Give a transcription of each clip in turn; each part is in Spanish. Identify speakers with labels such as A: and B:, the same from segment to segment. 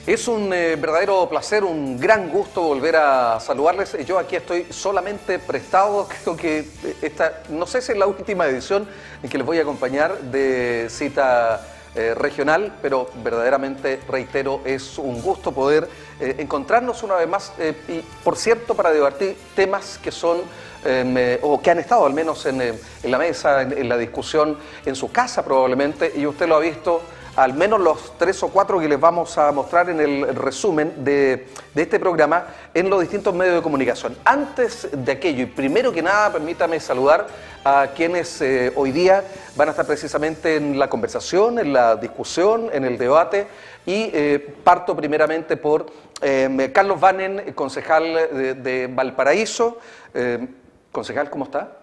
A: Es un verdadero placer, un gran gusto volver a saludarles. Yo aquí estoy solamente prestado, creo que esta, no sé si es la última edición en que les voy a acompañar de cita regional, pero verdaderamente, reitero, es un gusto poder encontrarnos una vez más y, por cierto, para debatir temas que son o que han estado al menos en la mesa, en la discusión, en su casa probablemente, y usted lo ha visto. Al menos los 3 o 4 que les vamos a mostrar en el resumen de este programa en los distintos medios de comunicación. Antes de aquello, y primero que nada, permítame saludar a quienes hoy día van a estar precisamente en la conversación, en la discusión, en el debate, y parto primeramente por Carlos Banen, concejal de Valparaíso. Concejal, ¿cómo está?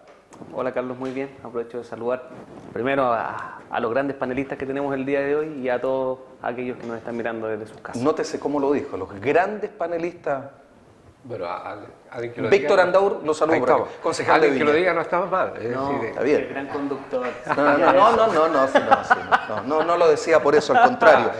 B: Hola Carlos, muy bien. Aprovecho de saludar primero a los grandes panelistas que tenemos el día de hoy y a todos aquellos que nos están mirando desde sus casas.
A: Nótese cómo lo dijo, los grandes panelistas.
C: Bueno, alguien que lo
A: Víctor
C: diga,
A: Andaur lo saludo por acá, concejal
C: alguien
A: de
C: que
A: Viña.
C: lo diga no está mal.
B: No,
A: está bien.
B: el gran conductor.
A: No lo decía por eso, al contrario.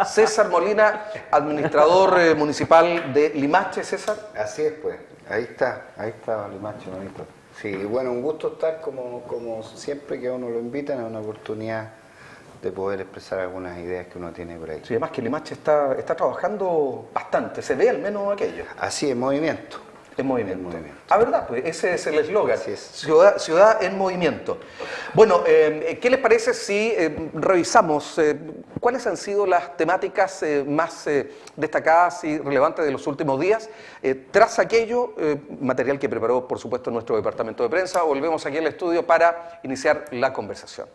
A: César Molina, administrador municipal de Limache. César.
D: Así es, pues. Ahí está Limache, bonito. Sí, bueno, un gusto estar como siempre que a uno lo invitan, es una oportunidad de poder expresar algunas ideas que uno tiene por ahí.
A: Sí, además que Limache está trabajando bastante, se ve al menos aquello.
D: Así es, movimiento.
A: En movimiento.
D: En movimiento.
A: Ah, ¿verdad? Pues ese es el eslogan.
D: Así es.
A: Ciudad en movimiento. Bueno, ¿qué les parece si revisamos cuáles han sido las temáticas más destacadas y relevantes de los últimos días? Tras aquello, material que preparó, por supuesto, nuestro departamento de prensa, volvemos aquí al estudio para iniciar la conversación.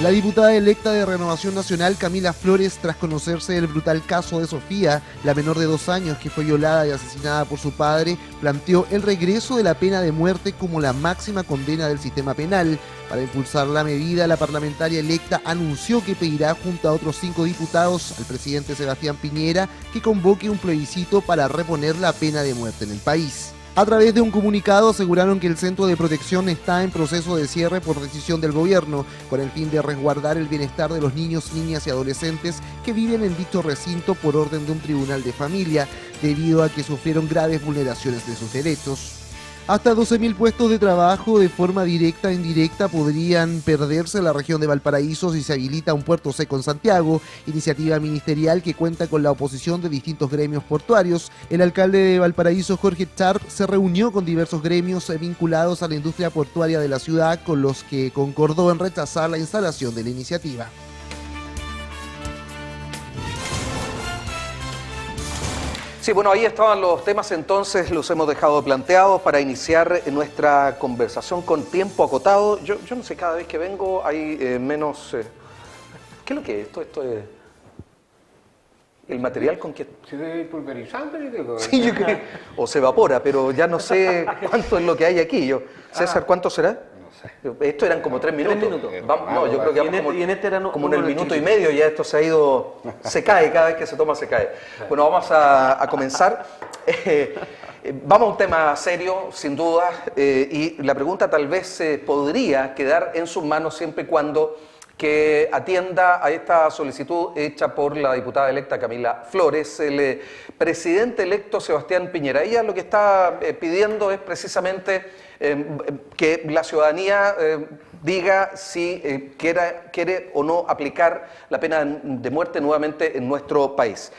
E: La diputada electa de Renovación Nacional, Camila Flores, tras conocerse el brutal caso de Sofía, la menor de 2 años que fue violada y asesinada por su padre, planteó el regreso de la pena de muerte como la máxima condena del sistema penal. Para impulsar la medida, la parlamentaria electa anunció que pedirá junto a otros 5 diputados al presidente Sebastián Piñera que convoque un plebiscito para reponer la pena de muerte en el país. A través de un comunicado aseguraron que el centro de protección está en proceso de cierre por decisión del gobierno, con el fin de resguardar el bienestar de los niños, niñas y adolescentes que viven en dicho recinto por orden de un tribunal de familia, debido a que sufrieron graves vulneraciones de sus derechos. Hasta 12.000 puestos de trabajo de forma directa e indirecta podrían perderse en la región de Valparaíso si se habilita un puerto seco en Santiago, iniciativa ministerial que cuenta con la oposición de distintos gremios portuarios. El alcalde de Valparaíso, Jorge Charp, se reunió con diversos gremios vinculados a la industria portuaria de la ciudad, con los que concordó en rechazar la instalación de la iniciativa.
A: Sí, bueno, ahí estaban los temas, entonces los hemos dejado planteados para iniciar nuestra conversación con tiempo acotado. Yo no sé, cada vez que vengo hay menos... ¿Qué es lo que es esto? Esto es... ¿El material con que...?
C: ¿Se debe ir pulverizando?
A: Sí, yo creo... O se evapora, pero ya no sé cuánto es lo que hay aquí. César, ¿cuánto será? Esto eran como 3 minutos.
B: 3 minutos.
A: Vamos, no, yo creo que vamos
B: y en este era
A: como en el minuto y medio, ya esto se ha ido, se cae, cada vez que se toma se cae. Bueno, vamos a comenzar. Vamos a un tema serio, sin duda, y la pregunta tal vez podría quedar en sus manos siempre y cuando que atienda a esta solicitud hecha por la diputada electa Camila Flores. El presidente electo Sebastián Piñera, ella lo que está pidiendo es precisamente que la ciudadanía diga si quiere o no aplicar la pena de muerte nuevamente en nuestro país.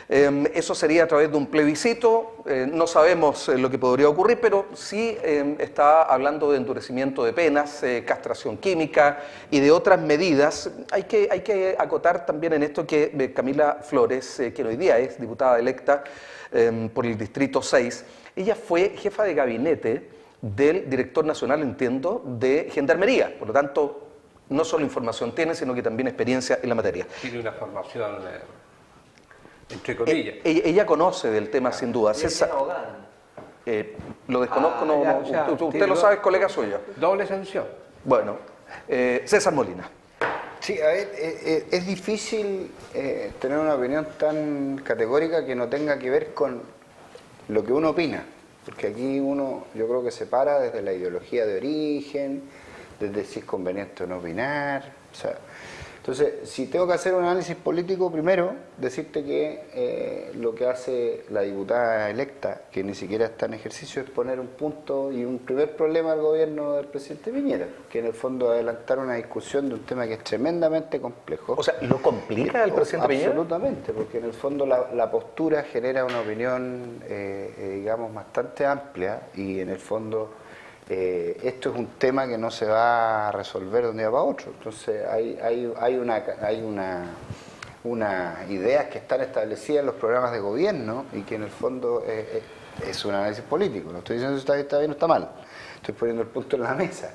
A: Eso sería a través de un plebiscito, no sabemos lo que podría ocurrir, pero sí está hablando de endurecimiento de penas, castración química y de otras medidas. Hay que acotar también en esto que Camila Flores, quien hoy día es diputada electa por el Distrito 6, ella fue jefa de gabinete del director nacional, entiendo, de Gendarmería. Por lo tanto, no solo información tiene, sino que también experiencia en la materia.
C: Tiene una formación, entre comillas.
A: Ella conoce del tema, sin duda. César, lo desconozco, usted lo sabe, es colega suyo.
C: Doble sanción.
A: Bueno, César Molina.
D: Sí, a ver, es difícil tener una opinión tan categórica que no tenga que ver con lo que uno opina. Porque aquí uno, yo creo que separa desde la ideología de origen, desde si es conveniente o no opinar. O sea, entonces, si tengo que hacer un análisis político, primero, decirte que lo que hace la diputada electa, que ni siquiera está en ejercicio, es poner un punto y un primer problema al gobierno del presidente Piñera, que en el fondo adelantar una discusión de un tema que es tremendamente complejo.
A: O sea, ¿lo complica el presidente Piñera?
D: Absolutamente, porque en el fondo la postura genera una opinión, digamos, bastante amplia y en el fondo... esto es un tema que no se va a resolver de un día para otro. Entonces hay unas ideas que están establecidas en los programas de gobierno y que en el fondo es un análisis político. No estoy diciendo si está bien o está mal. Estoy poniendo el punto en la mesa.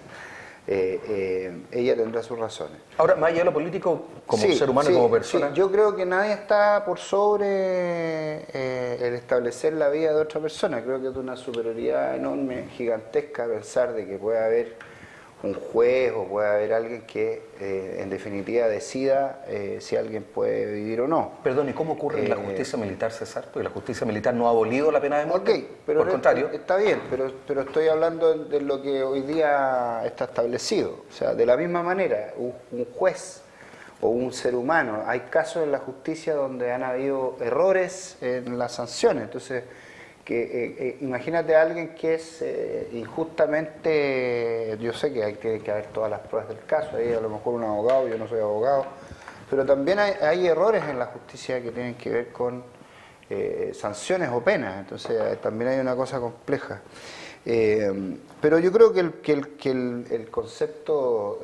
D: Ella tendrá sus razones.
A: Ahora, más allá de lo político, como ser humano y como persona...
D: Sí, yo creo que nadie está por sobre el establecer la vida de otra persona. Creo que es de una superioridad enorme, gigantesca, pensar de que puede haber un juez o puede haber alguien que en definitiva decida si alguien puede vivir o no.
A: Perdón, ¿y cómo ocurre en la justicia militar, César? Porque la justicia militar no ha abolido la pena de muerte.
D: Ok, pero
A: por contrario.
D: Está bien, pero estoy hablando de lo que hoy día está establecido. O sea, de la misma manera, un juez o un ser humano, hay casos en la justicia donde han habido errores en las sanciones. Entonces, imagínate a alguien que es injustamente, yo sé que tiene que haber todas las pruebas del caso, ahí a lo mejor un abogado, yo no soy abogado, pero también hay errores en la justicia que tienen que ver con sanciones o penas, entonces también hay una cosa compleja. Pero yo creo que el concepto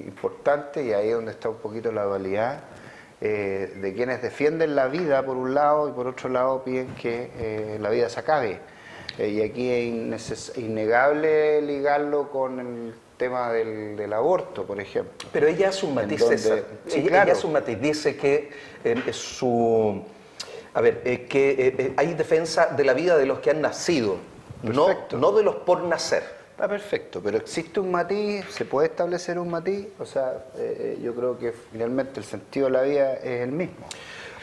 D: importante, y ahí es donde está un poquito la dualidad, de quienes defienden la vida por un lado y por otro lado piden que la vida se acabe. Y aquí es innegable ligarlo con el tema del aborto, por ejemplo.
A: Pero ella hace un matiz, César.
D: Sí,
A: ella hace un matiz, dice que hay defensa de la vida de los que han nacido, no de los por nacer.
D: Está perfecto, pero existe un matiz, se puede establecer un matiz, o sea, yo creo que finalmente el sentido de la vida es el mismo.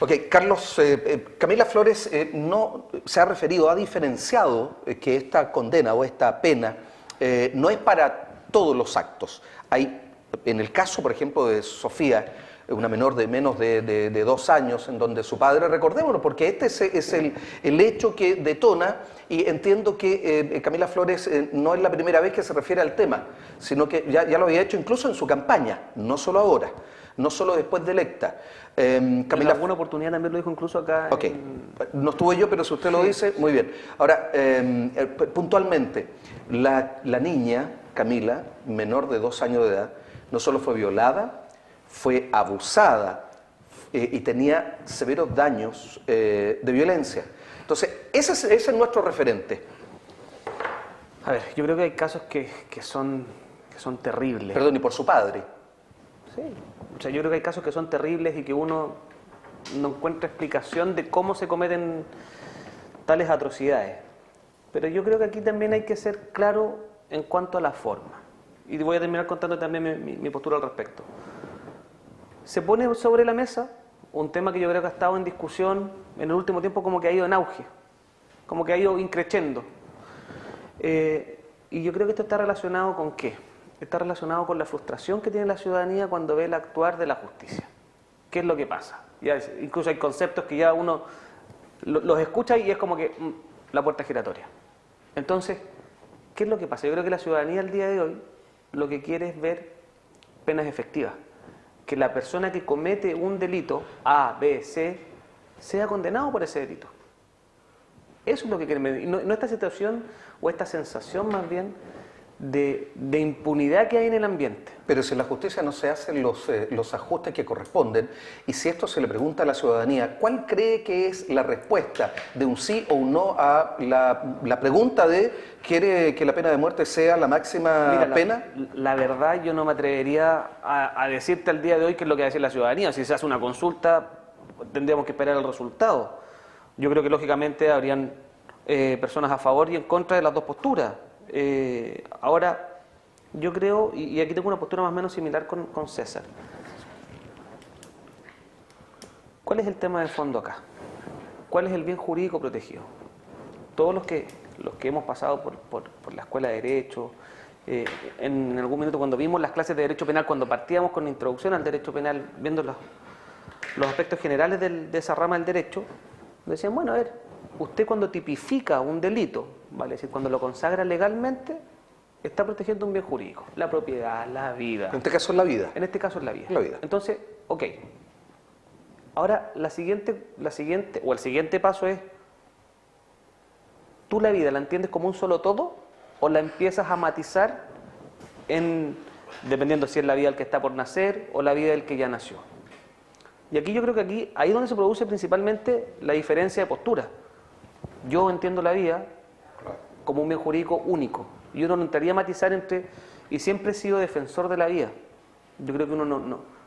A: Ok, Carlos, Camila Flores no se ha referido, ha diferenciado que esta condena o esta pena no es para todos los actos. Hay, en el caso, por ejemplo, de Sofía, una menor de menos de 2 años, en donde su padre, recordémoslo, porque este es el hecho que detona, y entiendo que Camila Flores no es la primera vez que se refiere al tema, sino que ya lo había hecho incluso en su campaña, no solo ahora, no solo después de electa.
B: Camila, en alguna oportunidad también lo dijo incluso acá.
A: Ok, no estuve yo, pero si usted lo dice, muy bien. Ahora, puntualmente, la niña, Camila, menor de 2 años de edad, no solo fue violada, fue abusada y tenía severos daños de violencia. Entonces, ese es nuestro referente.
B: A ver, yo creo que hay casos que son terribles.
A: Perdón, y por su padre.
B: Sí, o sea, yo creo que hay casos que son terribles y que uno no encuentra explicación de cómo se cometen tales atrocidades. Pero yo creo que aquí también hay que ser claro en cuanto a la forma. Y voy a terminar contando también mi postura al respecto. Se pone sobre la mesa un tema que yo creo que ha estado en discusión en el último tiempo, como que ha ido en auge, como que ha ido increciendo. Y yo creo que esto está relacionado con ¿qué? Está relacionado con la frustración que tiene la ciudadanía cuando ve el actuar de la justicia. ¿Qué es lo que pasa? Incluso hay conceptos que ya uno los escucha y es como que la puerta giratoria. Entonces, ¿qué es lo que pasa? Yo creo que la ciudadanía al día de hoy lo que quiere es ver penas efectivas. Que la persona que comete un delito, A, B, C, sea condenado por ese delito. Eso es lo que quieren ver. No esta situación o esta sensación más bien de impunidad que hay en el ambiente.
A: Pero si en la justicia no se hacen los ajustes que corresponden, y si esto se le pregunta a la ciudadanía, ¿cuál cree que es la respuesta de un sí o un no a la pregunta de ¿quiere que la pena de muerte sea la máxima pena?
B: La verdad, yo no me atrevería a decirte al día de hoy qué es lo que va a decir la ciudadanía. Si se hace una consulta, tendríamos que esperar el resultado. Yo creo que lógicamente habrían personas a favor y en contra de las dos posturas. Ahora, yo creo, y aquí tengo una postura más o menos similar con César. ¿Cuál es el tema de fondo acá? ¿Cuál es el bien jurídico protegido? Todos los que hemos pasado por la escuela de Derecho, En algún minuto cuando vimos las clases de Derecho Penal, cuando partíamos con la introducción al Derecho Penal, viendo los aspectos generales de esa rama del derecho, decían, bueno, a ver, usted cuando tipifica un delito, ¿vale? Es decir, cuando lo consagra legalmente, está protegiendo un bien jurídico, la propiedad, la vida.
A: En este caso es la vida.
B: En este caso es la vida.
A: La vida.
B: Entonces, ok. Ahora, el siguiente paso es, ¿tú la vida la entiendes como un solo todo o la empiezas a matizar dependiendo si es la vida del que está por nacer o la vida del que ya nació? Y aquí yo creo que ahí es donde se produce principalmente la diferencia de postura. Yo entiendo la vida como un bien jurídico único. Y uno no entraría a matizar y siempre he sido defensor de la vida. Yo creo que uno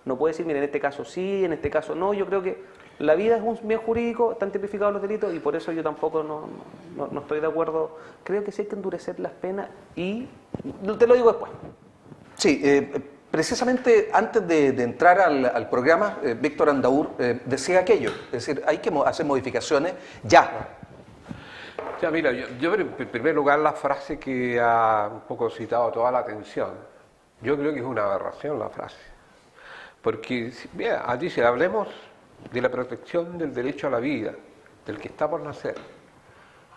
B: no puede decir, mira, en este caso sí, en este caso no. Yo creo que la vida es un bien jurídico, están tipificados los delitos y por eso yo tampoco no estoy de acuerdo. Creo que sí hay que endurecer las penas y te lo digo después.
A: Sí, precisamente antes de entrar al programa, Víctor Andaur decía aquello, es decir, hay que hacer modificaciones ya.
C: Ya, mira, yo en primer lugar la frase que ha un poco citado toda la atención, yo creo que es una aberración la frase. Porque, mira, dice, hablemos de la protección del derecho a la vida, del que está por nacer,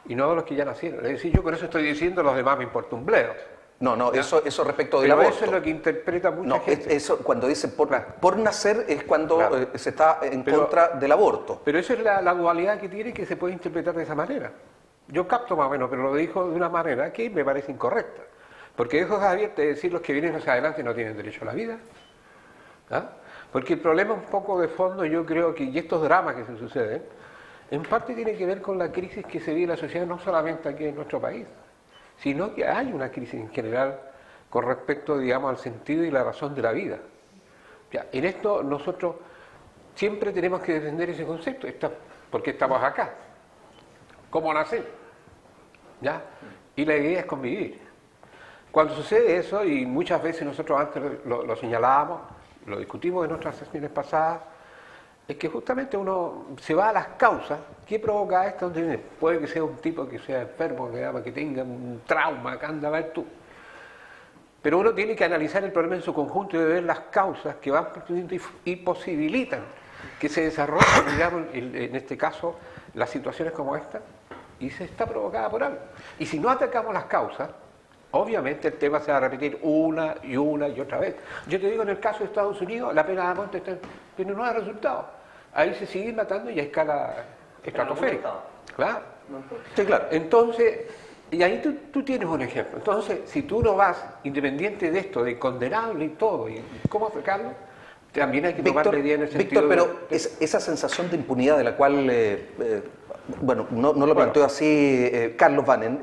C: y no de los que ya nacieron. Es decir, yo con eso estoy diciendo los demás me importa un bledo.
A: No, eso respecto del
C: Pero
A: aborto.
C: eso es lo que interpreta mucha gente.
A: Eso cuando dice por nacer es cuando se está en
C: Pero,
A: contra del aborto.
C: Pero eso es la dualidad que tiene, que se puede interpretar de esa manera. Yo capto más o menos, pero lo dijo de una manera que me parece incorrecta. Porque eso es abierto de decir los que vienen hacia adelante no tienen derecho a la vida. ¿Ah? Porque el problema un poco de fondo, yo creo que, y estos dramas que se suceden, en parte tiene que ver con la crisis que se vive en la sociedad, no solamente aquí en nuestro país, sino que hay una crisis en general con respecto, digamos, al sentido y la razón de la vida. Ya, en esto nosotros siempre tenemos que defender ese concepto, porque estamos acá. ¿Cómo nacer? ¿Ya? Y la idea es convivir. Cuando sucede eso, y muchas veces nosotros antes lo señalábamos, lo discutimos en nuestras sesiones pasadas, es que justamente uno se va a las causas. ¿Qué provoca esto? Puede que sea un tipo que sea enfermo, que tenga un trauma, que anda a ver tú. Pero uno tiene que analizar el problema en su conjunto y ver las causas que van produciendo y posibilitan que se desarrollen, digamos, en este caso, las situaciones como esta, y se está provocada por algo. Y si no atacamos las causas, obviamente el tema se va a repetir una y otra vez. Yo te digo, en el caso de Estados Unidos, la pena de muerte tiene no da resultado. Ahí se sigue matando y a escala estratosférica. Claro.
A: Sí, claro.
C: Entonces, y ahí tú tienes un ejemplo. Entonces, si tú no vas, independiente de esto, de condenable y todo, y cómo aplicarlo, también hay que tomar medidas en el sentido
A: Víctor, pero esa sensación de impunidad de la cual, bueno, no lo planteó así Carlos Banen,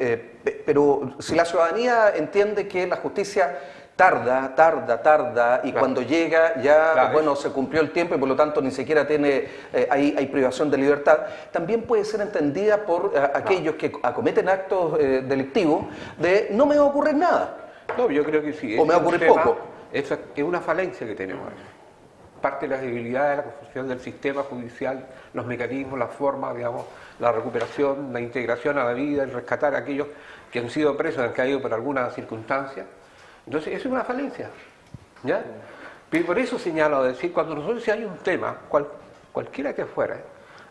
A: pero si la ciudadanía entiende que la justicia tarda, y cuando llega ya, bueno, se cumplió el tiempo y por lo tanto ni siquiera hay privación de libertad, también puede ser entendida por aquellos que acometen actos delictivos de no me va a ocurrir nada.
C: No, yo creo que sí.
A: O me va a ocurrir poco.
C: Es una falencia que tenemos. Parte de las debilidades de la construcción del sistema judicial, los mecanismos, las formas, digamos, la recuperación, la integración a la vida, el rescatar a aquellos que han sido presos, han caído por alguna circunstancia. Entonces, eso es una falencia, ¿ya? Y por eso señalo decir, cuando nosotros si hay un tema, cualquiera que fuera,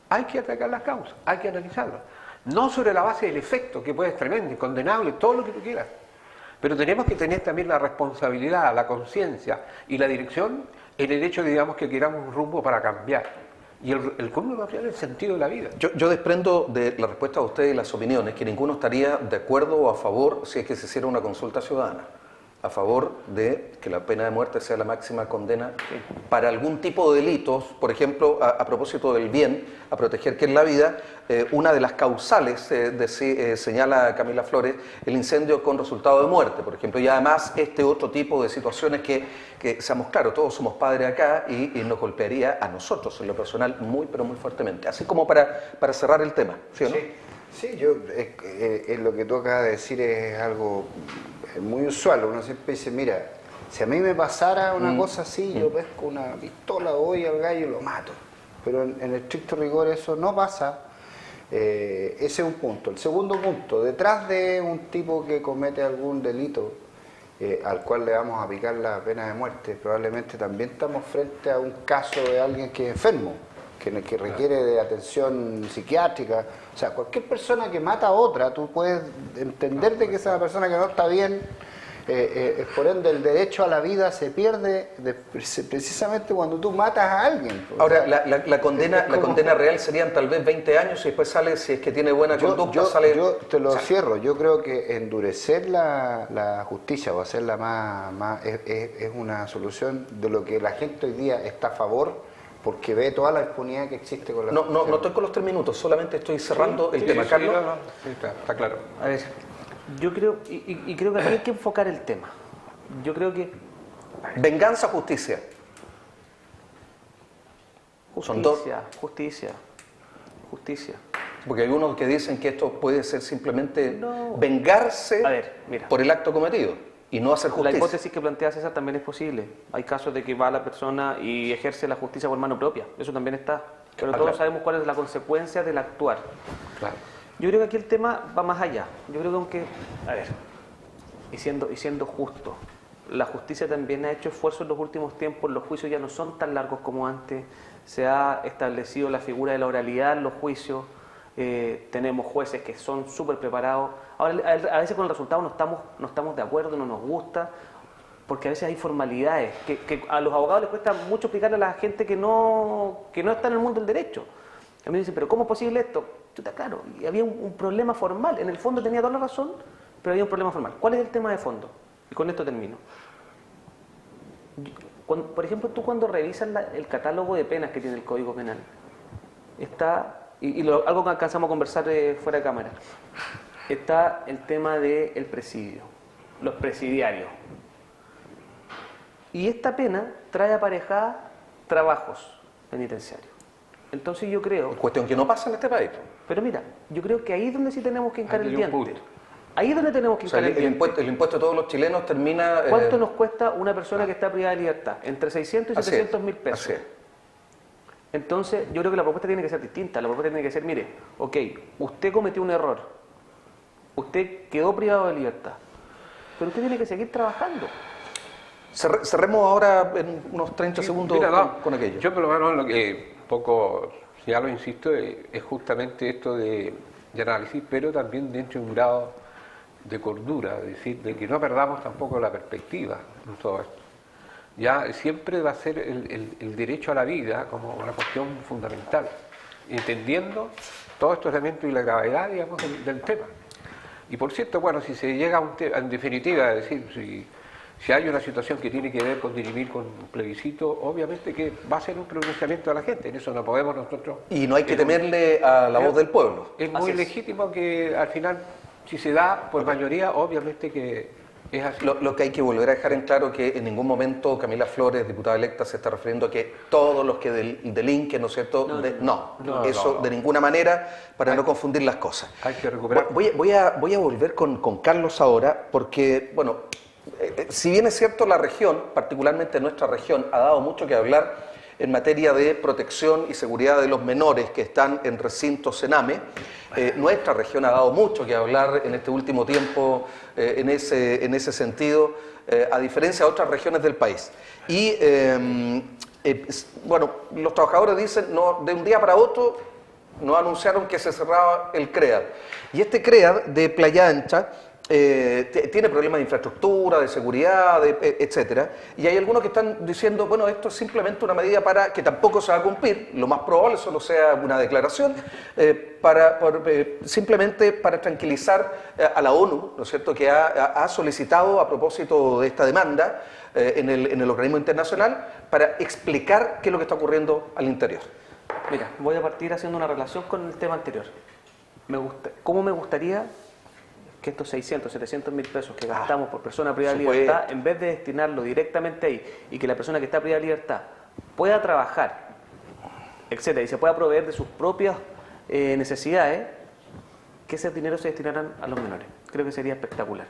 C: hay que atacar las causas, hay que analizarlo. No sobre la base del efecto, que puede ser tremendo, condenable, todo lo que tú quieras. Pero tenemos que tener también la responsabilidad, la conciencia y la dirección en el hecho, digamos, que queramos un rumbo para cambiar. Y el cómo va a cambiar el sentido de la vida.
A: Yo desprendo de la respuesta de ustedes y las opiniones que ninguno estaría de acuerdo o a favor si es que se hiciera una consulta ciudadana. A favor de que la pena de muerte sea la máxima condena para algún tipo de delitos, por ejemplo, a propósito del bien, a proteger que es la vida, una de las causales, señala Camila Flores, el incendio con resultado de muerte, por ejemplo, y además este otro tipo de situaciones que seamos claros, todos somos padres acá y nos golpearía a nosotros en lo personal muy, pero muy fuertemente. Así como para cerrar el tema, ¿sí o no?
D: Sí, lo que tú acabas de decir es algo muy usual. Uno siempre dice, mira, si a mí me pasara una cosa así, yo pesco una pistola, voy al gallo y lo mato. Pero en estricto rigor eso no pasa. Ese es un punto. El segundo punto, detrás de un tipo que comete algún delito, al cual le vamos a aplicar la pena de muerte, probablemente también estamos frente a un caso de alguien que es enfermo, que requiere de atención psiquiátrica. O sea, cualquier persona que mata a otra, tú puedes entender de que esa persona que no está bien, por ende el derecho a la vida se pierde precisamente cuando tú matas a alguien.
A: Ahora, la condena real serían tal vez 20 años y después sale, si es que tiene buena conducta, sale...
D: Yo te lo cierro, yo creo que endurecer la justicia o hacerla más es una solución de lo que la gente hoy día está a favor, porque ve toda la impunidad que existe con la justicia.
A: No estoy con los 3 minutos, solamente estoy cerrando el tema. Carlos.
C: Sí, está claro.
B: A ver, yo creo, y creo que aquí hay que enfocar el tema. Yo creo que...
A: Venganza, justicia. Son dos.
B: Justicia.
A: Porque hay unos que dicen que esto puede ser simplemente vengarse
B: A ver, mira.
A: por el acto cometido y no hacer
B: La
A: justicia.
B: hipótesis que plantea César también es posible. Hay casos de que va la persona y ejerce la justicia por mano propia. Eso también está. Pero todos sabemos cuál es la consecuencia del actuar.
C: Claro.
B: Yo creo que aquí el tema va más allá. Yo creo que aunque, a ver, y siendo justo, la justicia también ha hecho esfuerzos en los últimos tiempos, los juicios ya no son tan largos como antes, se ha establecido la figura de la oralidad en los juicios, tenemos jueces que son súper preparados. Ahora, a veces con el resultado no estamos de acuerdo, no nos gusta, porque a veces hay formalidades que a los abogados les cuesta mucho explicarle a la gente que no está en el mundo del derecho. A mí me dicen, pero ¿cómo es posible esto? Chuta, claro, y había un problema formal. En el fondo tenía toda la razón, pero había un problema formal. ¿Cuál es el tema de fondo? Y con esto termino. Por ejemplo, tú cuando revisas el catálogo de penas que tiene el Código Penal, está, algo que alcanzamos a conversar fuera de cámara, está el tema del presidio, los presidiarios. Y esta pena trae aparejada trabajos penitenciarios. Entonces yo creo...
A: Cuestión que no pasa en este país.
B: Pero mira, yo creo que ahí es donde sí tenemos que hincar el
C: Hay un
B: diente.
C: punto.
B: Ahí es donde tenemos que
A: O sea,
B: hincar el diente.
A: el impuesto de todos los chilenos termina...
B: ¿Cuánto nos cuesta una persona que está privada de libertad? Entre 600 y 700 mil pesos.
A: Así es.
B: Entonces, yo creo que la propuesta tiene que ser distinta. La propuesta tiene que ser, mire, ok, usted cometió un error, usted quedó privado de libertad, pero usted tiene que seguir trabajando.
A: Cerremos ahora en unos 30 segundos
C: Mira,
A: con aquello.
C: Yo por lo menos lo que poco, ya lo insisto, es justamente esto de análisis, pero también dentro de un grado de cordura, es decir, de que no perdamos tampoco la perspectiva en todo esto. Ya siempre va a ser el derecho a la vida como una cuestión fundamental, entendiendo todos estos elementos y la gravedad, digamos, del tema. Y por cierto, bueno, si se llega a un tema, en definitiva, es decir, si hay una situación que tiene que ver con dirimir con un plebiscito, obviamente que va a ser un pronunciamiento de la gente, en eso no podemos nosotros...
A: Y no hay que temerle a la voz del pueblo.
C: Es muy legítimo que al final, si se da por mayoría, obviamente que es así.
A: Lo que hay que volver a dejar en claro que en ningún momento Camila Flores, diputada electa, se está refiriendo a que todos los que delinquen, ¿no es cierto? No, de ninguna manera, para no confundir las cosas.
C: Hay que recuperar.
A: Voy a volver con Carlos ahora, porque, bueno, si bien es cierto, la región, particularmente nuestra región, ha dado mucho que hablar en materia de protección y seguridad de los menores que están en recintos Sename. Nuestra región ha dado mucho que hablar en este último tiempo en ese sentido, a diferencia de otras regiones del país. Y, bueno, los trabajadores dicen, no, de un día para otro nos anunciaron que se cerraba el CREAD. Y este CREAD de Playa Ancha tiene problemas de infraestructura, de seguridad, etcétera, y hay algunos que están diciendo, bueno, esto es simplemente una medida para que tampoco se va a cumplir, lo más probable solo sea una declaración, simplemente para tranquilizar a la ONU, ¿no es cierto?, que ha solicitado a propósito de esta demanda en el organismo internacional para explicar qué es lo que está ocurriendo al interior.
B: Mira, voy a partir haciendo una relación con el tema anterior. ¿Cómo me gustaría que estos 600, 700 mil pesos que gastamos por persona privada de libertad, en vez de destinarlo directamente ahí y que la persona que está privada de libertad pueda trabajar, etcétera, y se pueda proveer de sus propias necesidades, que ese dinero se destinaran a los menores? Creo que sería espectacular.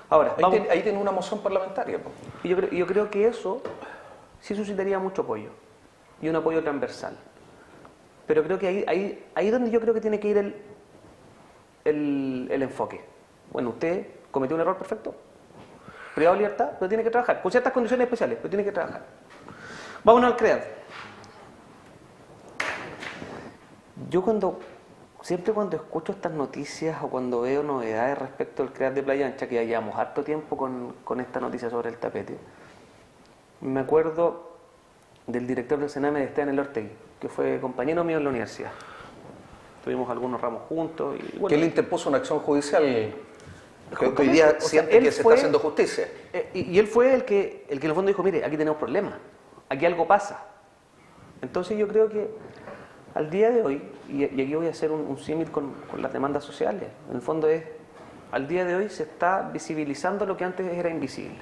B: Ahora,
A: ahí tiene una moción parlamentaria.
B: Y yo creo que eso sí suscitaría mucho apoyo, y un apoyo transversal. Pero creo que ahí es donde yo creo que tiene que ir el enfoque. Bueno, ¿usted cometió un error? Perfecto. privado de libertad, pero tiene que trabajar, con ciertas condiciones especiales, pero tiene que trabajar. Vámonos al CREAD. Yo siempre cuando escucho estas noticias o cuando veo novedades respecto al CREAD de Playa Ancha, que ya llevamos harto tiempo con esta noticia sobre el tapete, me acuerdo del director del Sename de Esteban Elortegui, que fue compañero mío en la universidad. Tuvimos algunos ramos juntos. Y, bueno,
A: que él interpuso una acción judicial que hoy día siente que se está haciendo justicia.
B: Y él fue el que en el fondo dijo, mire, aquí tenemos problemas, aquí algo pasa. Entonces yo creo que al día de hoy, y aquí voy a hacer un símil con las demandas sociales, en el fondo al día de hoy se está visibilizando lo que antes era invisible.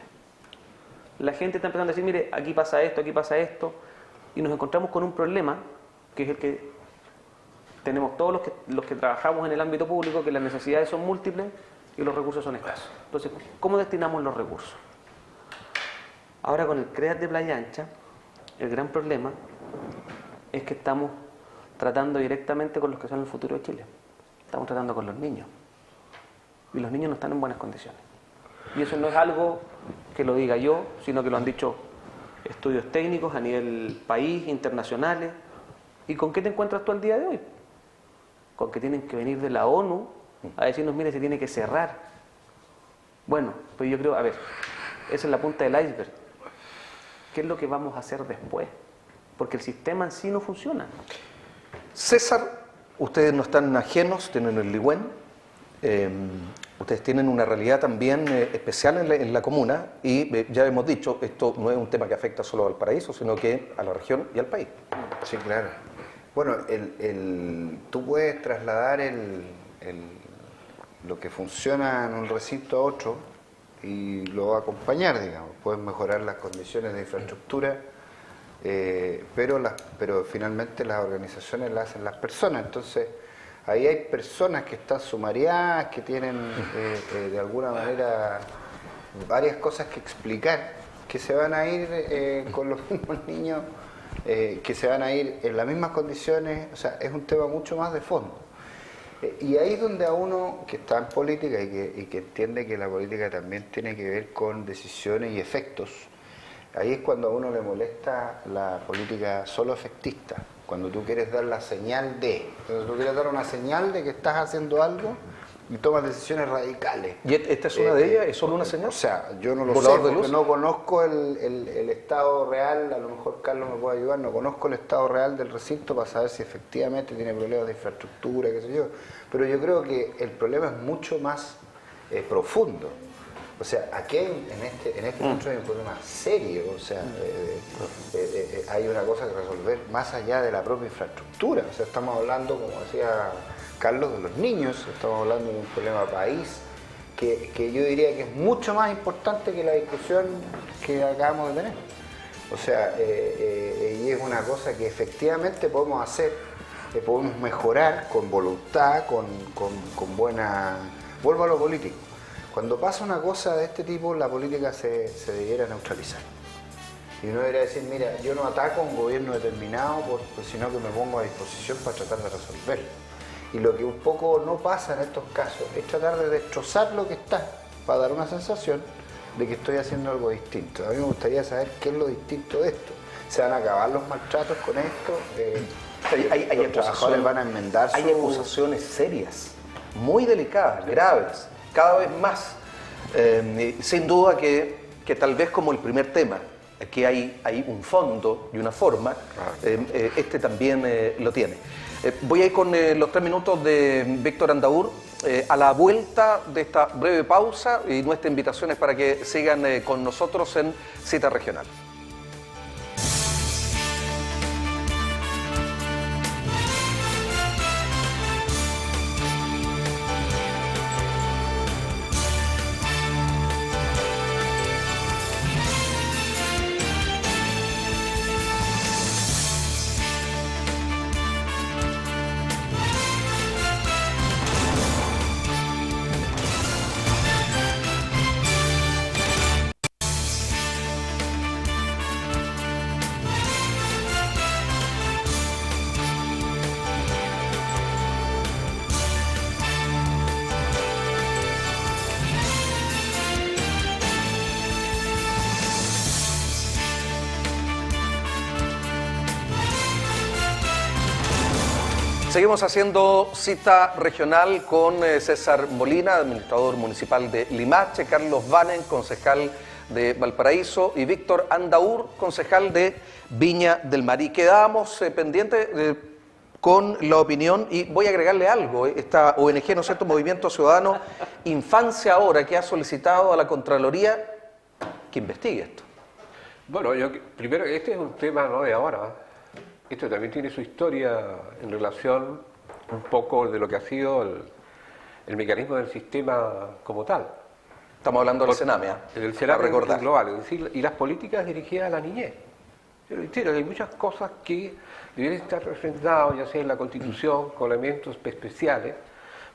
B: La gente está empezando a decir, mire, aquí pasa esto, y nos encontramos con un problema, que es el que tenemos todos los que trabajamos en el ámbito público, que las necesidades son múltiples y los recursos son escasos. Entonces, ¿cómo destinamos los recursos? Ahora con el CREAD de Playa Ancha, el gran problema es que estamos tratando directamente con los que son el futuro de Chile. Estamos tratando con los niños. Y los niños no están en buenas condiciones. Y eso no es algo que lo diga yo, sino que lo han dicho estudios técnicos a nivel país, internacionales. ¿Y con qué te encuentras tú al día de hoy? Con que tienen que venir de la ONU a decirnos, mire, se tiene que cerrar. Bueno, pues yo creo, a ver, esa es la punta del iceberg. ¿Qué es lo que vamos a hacer después? Porque el sistema en sí no funciona.
A: César, ustedes no están ajenos, tienen el Ligüen, ustedes tienen una realidad también especial en la comuna y ya hemos dicho, esto no es un tema que afecta solo al Paraíso, sino que a la región y al país.
D: Sí, claro. Bueno, tú puedes trasladar lo que funciona en un recinto a otro y lo va a acompañar, digamos. Puedes mejorar las condiciones de infraestructura, pero finalmente las organizaciones las hacen las personas. Entonces, ahí hay personas que están sumariadas, que tienen de alguna manera varias cosas que explicar, que se van a ir con los mismos niños, que se van a ir en las mismas condiciones. O sea, es un tema mucho más de fondo. Y ahí es donde a uno que está en política y que entiende que la política también tiene que ver con decisiones y efectos, ahí es cuando a uno le molesta la política solo efectista, cuando tú quieres dar la señal cuando tú quieres dar una señal de que estás haciendo algo y tomas decisiones radicales.
A: ¿Y esta es una de ellas? ¿Es solo una señal?
D: O sea, yo no lo sé, porque no conozco el estado real, a lo mejor Carlos me puede ayudar, no conozco el estado real del recinto para saber si efectivamente tiene problemas de infraestructura, qué sé yo, pero yo creo que el problema es mucho más profundo. O sea, aquí en este centro hay un problema serio, o sea, hay una cosa que resolver más allá de la propia infraestructura. O sea, estamos hablando, como decía Carlos, de los niños, estamos hablando de un problema país que yo diría que es mucho más importante que la discusión que acabamos de tener. O sea, y es una cosa que efectivamente podemos hacer, que podemos mejorar con voluntad, con buena... Vuelvo a lo político. Cuando pasa una cosa de este tipo, la política se debiera neutralizar. Y uno debería decir, mira, yo no ataco a un gobierno determinado, sino que me pongo a disposición para tratar de resolverlo. Y lo que un poco no pasa en estos casos es tratar de destrozar lo que está, para dar una sensación de que estoy haciendo algo distinto. A mí me gustaría saber qué es lo distinto de esto. ¿Se van a acabar los maltratos con esto?
A: Hay
D: trabajadores van a enmendar
A: Hay acusaciones serias, muy delicadas, graves, cada vez más. Sin duda que tal vez como el primer tema, que hay un fondo y una forma, este también lo tiene. Voy a ir con los 3 minutos de Víctor Andaur. A la vuelta de esta breve pausa, y nuestra invitación es para que sigan con nosotros en Cita Regional. Seguimos haciendo cita regional con César Molina, administrador municipal de Limache, Carlos Vanen, concejal de Valparaíso, y Víctor Andaur, concejal de Viña del Mar. Y quedábamos pendientes con la opinión, y voy a agregarle algo, esta ONG, ¿no es cierto?, Movimiento Ciudadano Infancia Ahora, que ha solicitado a la Contraloría que investigue esto.
C: Bueno, primero, este es un tema no de ahora. Esto también tiene su historia en relación un poco de lo que ha sido el mecanismo del sistema como tal.
A: Estamos hablando del Sename,
C: del Sename
A: recordar.
C: global, es decir, y las políticas dirigidas a la niñez. Yo lo entiendo, hay muchas cosas que deben estar representadas, ya sea en la Constitución, con elementos especiales,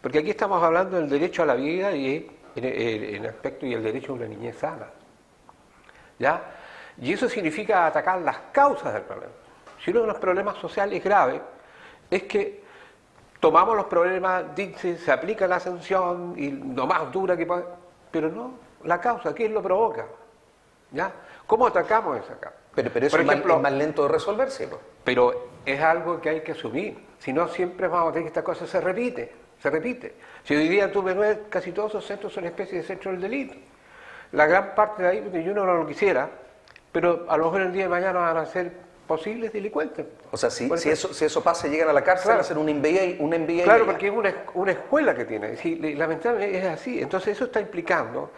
C: porque aquí estamos hablando del derecho a la vida y en aspecto y el derecho a una niñez sana. ¿Ya? Y eso significa atacar las causas del problema. Si uno de los problemas sociales graves es que tomamos los problemas, dice, se aplica la sanción y lo más dura que puede, pero no la causa, ¿quién lo provoca? ¿Ya? ¿Cómo atacamos esa causa?
A: Pero eso es más lento de resolverse. ¿No?
C: Pero es algo que hay que asumir, si no siempre vamos a tener que esta cosa se repite. Si hoy día tú me ves, casi todos esos centros son especies de centros del delito. La gran parte de ahí, porque yo no lo quisiera, pero a lo mejor el día de mañana van a ser posibles delincuentes.
A: O sea, si eso pasa, llegan a la cárcel, claro, hacen un MBA.
C: Claro, porque es una escuela que tiene. Lamentablemente es así. Entonces eso está implicando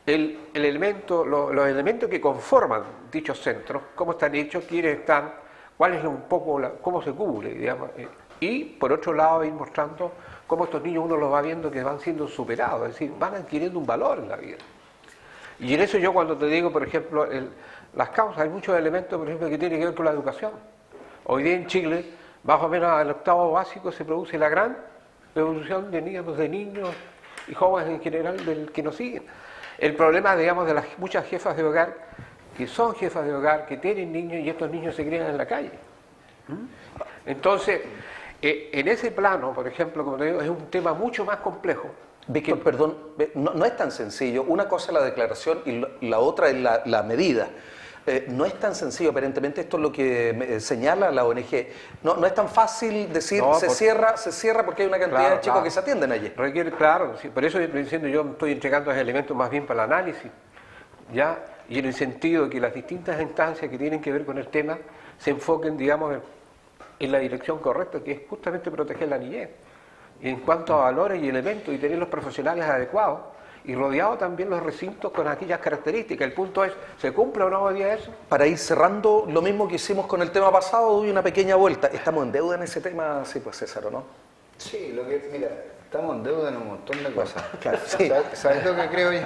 C: los elementos que conforman dichos centros, cómo están hechos, quiénes están, cuál es un poco, cómo se cubre, digamos. Y por otro lado ir mostrando cómo estos niños uno los va viendo que van siendo superados, es decir, van adquiriendo un valor en la vida. Y en eso yo cuando te digo, por ejemplo, las causas, hay muchos elementos, por ejemplo, que tienen que ver con la educación. Hoy día en Chile, más o menos al octavo básico, se produce la gran evolución de niños y jóvenes en general del que nos siguen. El problema, digamos, de las muchas jefas de hogar, que son jefas de hogar, que tienen niños y estos niños se crían en la calle. Entonces, en ese plano, por ejemplo, como te digo, es un tema mucho más complejo.
A: Víctor, perdón, no es tan sencillo. Una cosa es la declaración y la otra es la medida. No es tan sencillo, aparentemente esto es lo que señala la ONG. No es tan fácil decir se cierra porque hay una cantidad de chicos que se atienden allí.
C: Requiere, claro, sí, por eso estoy diciendo yo estoy entregando esos elementos más bien para el análisis, ¿ya? Y en el sentido de que las distintas instancias que tienen que ver con el tema se enfoquen, digamos, en la dirección correcta, que es justamente proteger la niñez. Y en cuanto a valores y elementos, y tener los profesionales adecuados, y rodeado también los recintos con aquellas características. El punto es, ¿se cumple o no hoy día eso?
A: Para ir cerrando, lo mismo que hicimos con el tema pasado, doy una pequeña vuelta. ¿Estamos en deuda en ese tema? Sí, pues César, ¿o no?
D: Sí, mira, estamos en deuda en un montón de cosas.
A: Claro, sí.
D: ¿Sabes lo que creo yo?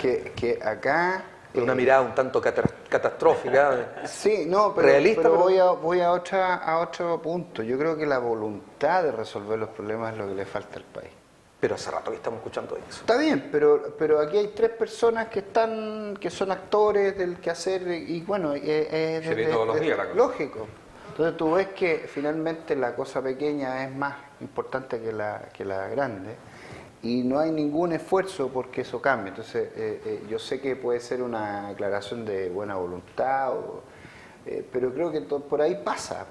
D: Que acá...
A: Es una mirada un tanto catastrófica.
D: Sí, no, pero,
A: realista,
D: pero voy a otro punto. Yo creo que la voluntad de resolver los problemas es lo que le falta al país.
A: Pero hace rato que estamos escuchando eso.
D: Está bien, pero aquí hay tres personas que son actores del quehacer y bueno,
C: se ve todos los días la cosa.
D: Lógico. Entonces tú ves que finalmente la cosa pequeña es más importante que la grande y no hay ningún esfuerzo porque eso cambie. Entonces yo sé que puede ser una aclaración de buena voluntad, pero creo que por ahí pasa.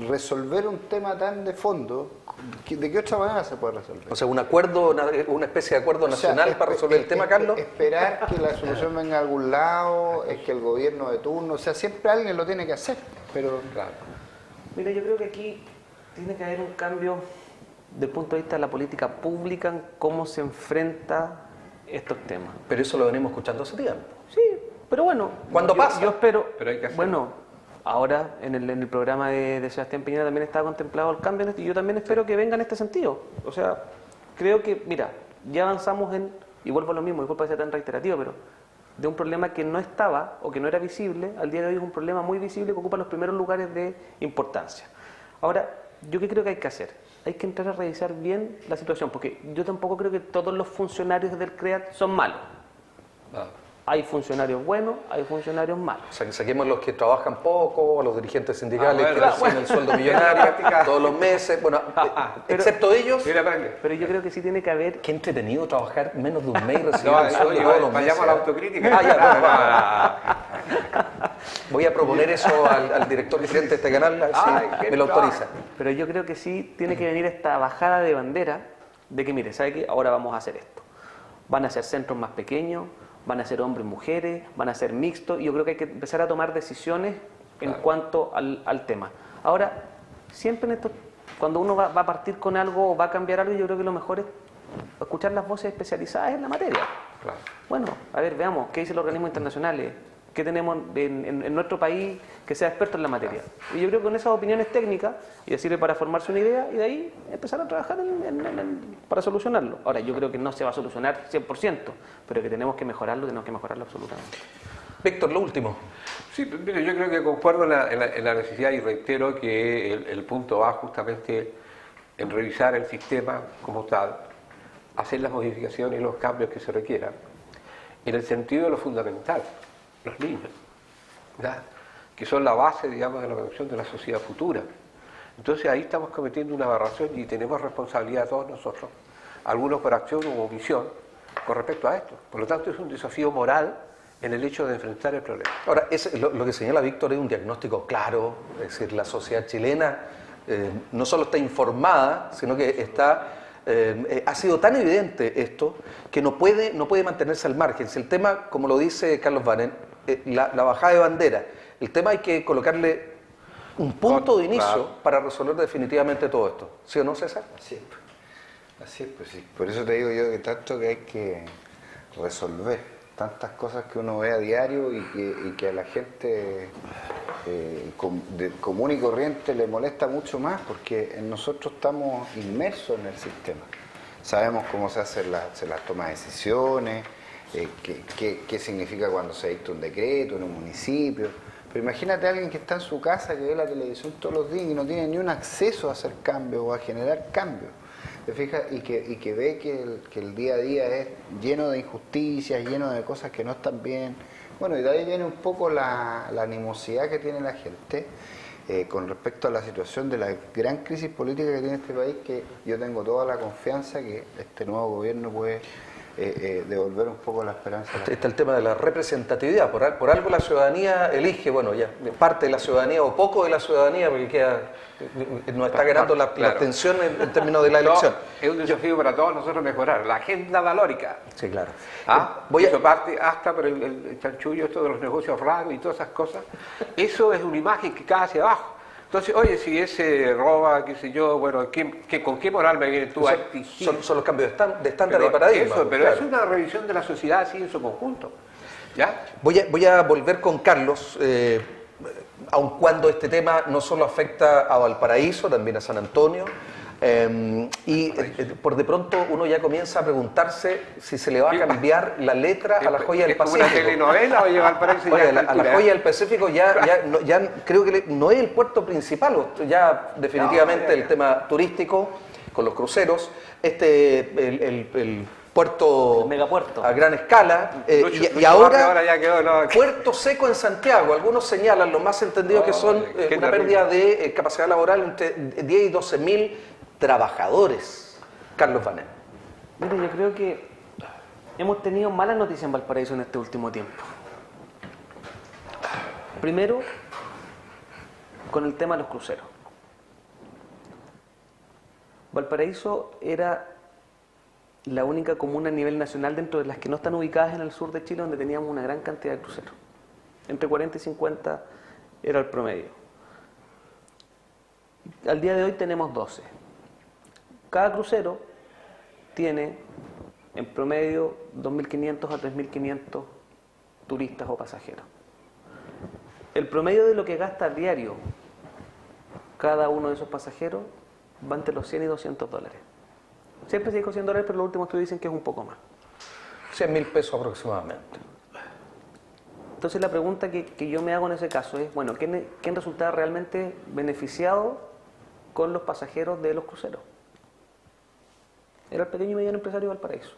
D: Resolver un tema tan de fondo, ¿de qué otra manera se puede resolver?
A: O sea, un acuerdo, una especie de acuerdo nacional para resolver el tema, Carlos.
D: Esperar que la solución venga a algún lado, es que el gobierno de turno, o sea, siempre alguien lo tiene que hacer, pero...
B: Claro. Mira, yo creo que aquí tiene que haber un cambio desde el punto de vista de la política pública en cómo se enfrenta estos temas.
A: Pero eso lo venimos escuchando hace tiempo.
B: Sí, pero bueno...
A: ¿Cuándo pasa?
B: Yo espero...
C: Pero hay que hacerlo.
B: Bueno... Ahora, en el programa de Sebastián Piñera también está contemplado el cambio y yo también espero que venga en este sentido. O sea, creo que, mira, ya avanzamos y vuelvo a lo mismo, disculpa que sea tan reiterativo, pero de un problema que no estaba o que no era visible, al día de hoy es un problema muy visible que ocupa los primeros lugares de importancia. Ahora, ¿yo qué creo que hay que hacer? Hay que entrar a revisar bien la situación, porque yo tampoco creo que todos los funcionarios del CREAT son malos. Hay funcionarios buenos, hay funcionarios malos.
A: O sea, que saquemos los que trabajan poco, los dirigentes sindicales que reciben el sueldo millonario todos los meses, bueno, excepto ellos.
B: Pero yo creo que sí tiene que haber...
A: Qué entretenido trabajar menos de un mes y recibir el sueldo todos los meses.
C: Vayamos a la autocrítica.
A: Voy a proponer eso al director gerente de este canal, a ver si me lo autoriza.
B: Pero yo creo que sí tiene que venir esta bajada de bandera de que, mire, ¿sabe qué? Ahora vamos a hacer esto. Van a ser centros más pequeños, van a ser hombres y mujeres, van a ser mixtos, y yo creo que hay que empezar a tomar decisiones en cuanto al tema. Ahora, siempre en esto, cuando uno va a partir con algo o va a cambiar algo, yo creo que lo mejor es escuchar las voces especializadas en la materia.
C: Claro.
B: Bueno, a ver, veamos, ¿qué dicen los organismos internacionales? ¿Qué tenemos en nuestro país que sea experto en la materia? Y yo creo que con esas opiniones técnicas, y sirve para formarse una idea, y de ahí empezar a trabajar para solucionarlo. Ahora, yo creo que no se va a solucionar 100%, pero que tenemos que mejorarlo absolutamente.
A: Víctor, lo último.
C: Sí, mire, yo creo que concuerdo en la necesidad, y reitero que el punto va justamente en revisar el sistema como tal, hacer las modificaciones y los cambios que se requieran, en el sentido de lo fundamental, los niños, ¿verdad?, que son la base, digamos, de la producción de la sociedad futura. Entonces ahí estamos cometiendo una aberración y tenemos responsabilidad todos nosotros, algunos por acción u omisión, con respecto a esto. Por lo tanto, es un desafío moral en el hecho de enfrentar el problema.
A: Ahora, lo que señala Víctor es un diagnóstico claro, es decir, la sociedad chilena no solo está informada, sino que ha sido tan evidente esto que no puede mantenerse al margen. Si el tema, como lo dice Carlos Banen, la bajada de bandera, el tema hay que colocarle un punto de inicio para resolver definitivamente todo esto. ¿Sí o no, César?
D: Así es, pues sí. Por eso te digo yo que tanto que hay que resolver, tantas cosas que uno ve a diario y que a la gente común y corriente le molesta mucho más, porque nosotros estamos inmersos en el sistema. Sabemos cómo se hacen las tomas de decisiones, qué significa cuando se dicta un decreto en un municipio. Pero imagínate a alguien que está en su casa, que ve la televisión todos los días y no tiene ni un acceso a hacer cambios o a generar cambios. ¿Te fijas? Y que ve que el día a día es lleno de injusticias, lleno de cosas que no están bien. Bueno, y de ahí viene un poco la animosidad que tiene la gente con respecto a la situación de la gran crisis política que tiene este país, que yo tengo toda la confianza que este nuevo gobierno puede devolver un poco la esperanza.
A: Está el tema de la representatividad. Por algo la ciudadanía elige, bueno, ya parte de la ciudadanía o poco de la ciudadanía, porque nos está ganando la abstención en términos de la elección.
C: Es un desafío para todos nosotros mejorar la agenda valórica.
A: Sí, claro.
C: Eso parte hasta por el chanchullo, esto de los negocios raros y todas esas cosas. Eso es una imagen que cae hacia abajo. Entonces, oye, si ese roba, qué sé yo, bueno, ¿con qué moral me vienes tú a exigir?
A: Son los cambios de estándar y paradigma.
C: Pero es una revisión de la sociedad así en su conjunto. ¿Ya?
A: Voy a volver con Carlos, aun cuando este tema no solo afecta a Valparaíso, también a San Antonio, por de pronto uno ya comienza a preguntarse si se le va a cambiar la letra a la Joya del Pacífico.
C: ¿Una telenovela o lleva Valparaíso?
A: Oye, a la Joya del Pacífico ya creo que no es el puerto principal, ya definitivamente el tema turístico con los cruceros, el puerto,
B: el megapuerto
A: a gran escala, y ahora ya quedó, puerto seco en Santiago. Algunos señalan, lo más entendido, que son una pérdida de capacidad laboral entre 10 y 12 mil trabajadores. Carlos Banen.
B: Mire, yo creo que hemos tenido malas noticias en Valparaíso en este último tiempo. Primero, con el tema de los cruceros. Valparaíso era la única comuna a nivel nacional dentro de las que no están ubicadas en el sur de Chile, donde teníamos una gran cantidad de cruceros. Entre 40 y 50 era el promedio. Al día de hoy tenemos 12. Cada crucero tiene en promedio 2.500 a 3.500 turistas o pasajeros. El promedio de lo que gasta a diario cada uno de esos pasajeros va entre los 100 y 200 dólares. Siempre se dijo $100, pero los últimos estudios dicen que es un poco más.
A: 100.000 pesos aproximadamente.
B: Entonces la pregunta que yo me hago en ese caso es, bueno, ¿quién resulta realmente beneficiado con los pasajeros de los cruceros? Era el pequeño y mediano empresario de Valparaíso.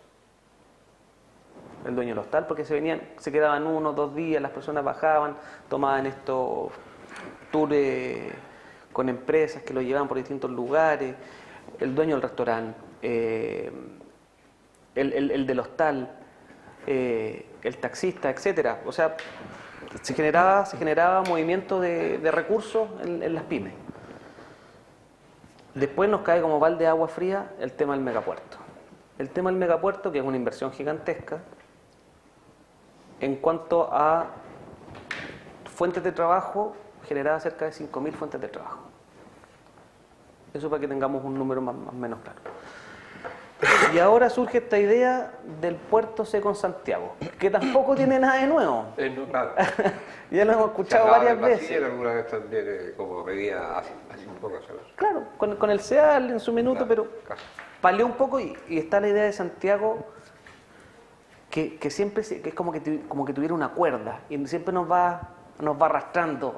B: El dueño del hostal, porque se quedaban 1 o 2 días, las personas bajaban, tomaban estos tours con empresas que lo llevaban por distintos lugares, el dueño del restaurante, el del hostal, el taxista, etcétera. O sea, se generaba movimiento de recursos en las pymes. Después nos cae como balde de agua fría el tema del megapuerto. El tema del megapuerto, que es una inversión gigantesca, en cuanto a fuentes de trabajo, generaba cerca de 5.000 fuentes de trabajo. Eso para que tengamos un número más o menos claro. Y ahora surge esta idea del puerto seco en Santiago, que tampoco tiene nada de nuevo.
C: No, claro.
B: Ya lo hemos escuchado varias veces.
C: Alguna vez también, como medida hace un poco.
B: Claro, con el CEAL en su minuto,
C: Claro,
B: pero
C: claro.
B: palió un poco y está la idea de Santiago que siempre que es como que tuviera una cuerda y siempre nos va arrastrando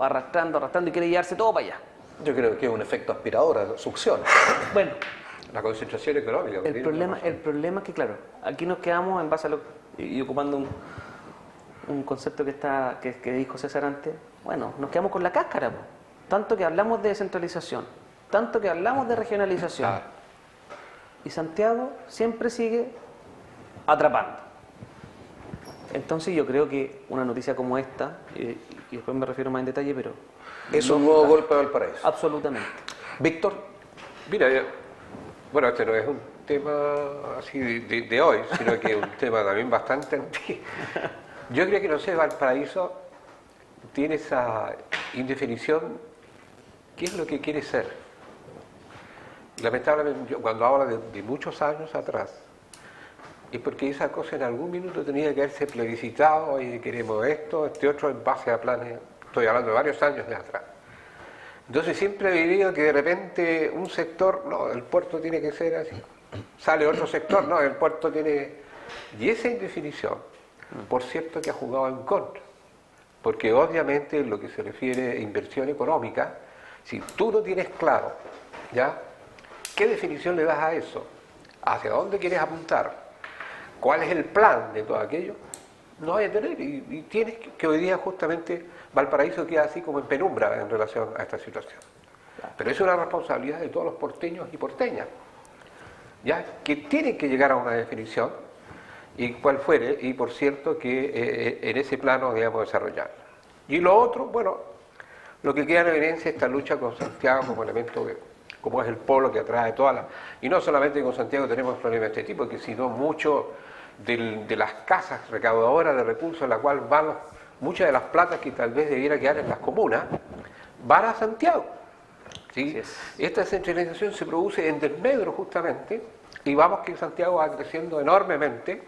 B: y quiere llevarse todo para allá.
A: Yo creo que es un efecto aspirador, succión.
B: Bueno,
C: La concentración económica.
B: el problema es que, claro, aquí nos quedamos en base a y ocupando un concepto que dijo César antes, bueno, nos quedamos con la cáscara, po. Tanto que hablamos de descentralización, tanto que hablamos de regionalización.
C: Claro.
B: Y Santiago siempre sigue atrapando. Entonces yo creo que una noticia como esta, y después me refiero más en detalle, pero...
A: Es un nuevo golpe a Valparaíso.
B: Absolutamente.
A: Víctor,
C: Mira, bueno, este no es un tema así de hoy, sino que es un tema también bastante antiguo. Yo creo que, no sé, Valparaíso tiene esa indefinición, ¿qué es lo que quiere ser? Lamentablemente, yo cuando hablo de muchos años atrás, es porque esa cosa en algún minuto tenía que haberse plebiscitado y queremos esto, este otro, en base a planes, estoy hablando de varios años de atrás. Entonces siempre he vivido que de repente un sector, no, el puerto tiene que ser así, sale otro sector, no, el puerto tiene... Y esa indefinición, por cierto, que ha jugado en contra, porque obviamente en lo que se refiere a inversión económica, si tú no tienes claro, ¿ya?, ¿qué definición le das a eso? ¿Hacia dónde quieres apuntar? ¿Cuál es el plan de todo aquello? No hay a tener, y tienes que hoy día justamente Valparaíso queda así como en penumbra en relación a esta situación. Pero es una responsabilidad de todos los porteños y porteñas, ya, que tienen que llegar a una definición, y cuál fuere, y por cierto que en ese plano debemos desarrollarla. Y lo otro, bueno, lo que queda en evidencia es esta lucha con Santiago como elemento, como es el polo que atrae todas las... Y no solamente con Santiago tenemos problemas de este tipo, que sino mucho de las casas recaudadoras de recursos en la cual van muchas de las platas que tal vez debiera quedar en las comunas, van a Santiago. ¿Sí? Esta descentralización se produce en desmedro justamente, y vamos que Santiago va creciendo enormemente,